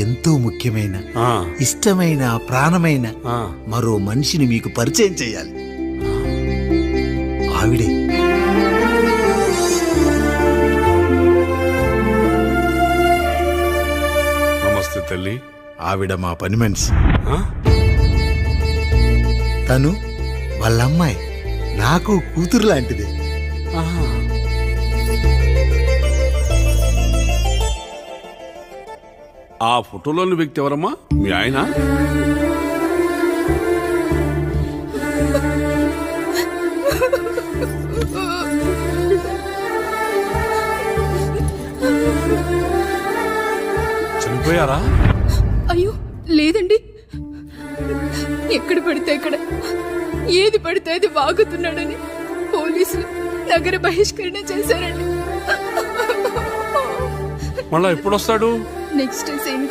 ఎంతో ముఖ్యమైన ఇష్టమైన ప్రాణమైన మరో మనిషిని మీకు పరిచయం చేయాలి. ఆవిడే నమస్తే తల్లి. ఆవిడ మా పని మనిషి. తను వాళ్ళమ్మాయి నాకు కూతురు లాంటిది. ఆ ఫోటోలోని వ్యక్తి ఎవరమ్మా? మీ ఆయన? చనిపోయారా? అయ్యో లేదండి, ఎక్కడ పడితే అక్కడ ఏది పడితే అది వాగుతున్నాడని పోలీసులు నగర బహిష్కరణ చేశారండి. మళ్ళా ఎప్పుడు వస్తాడు? Next scene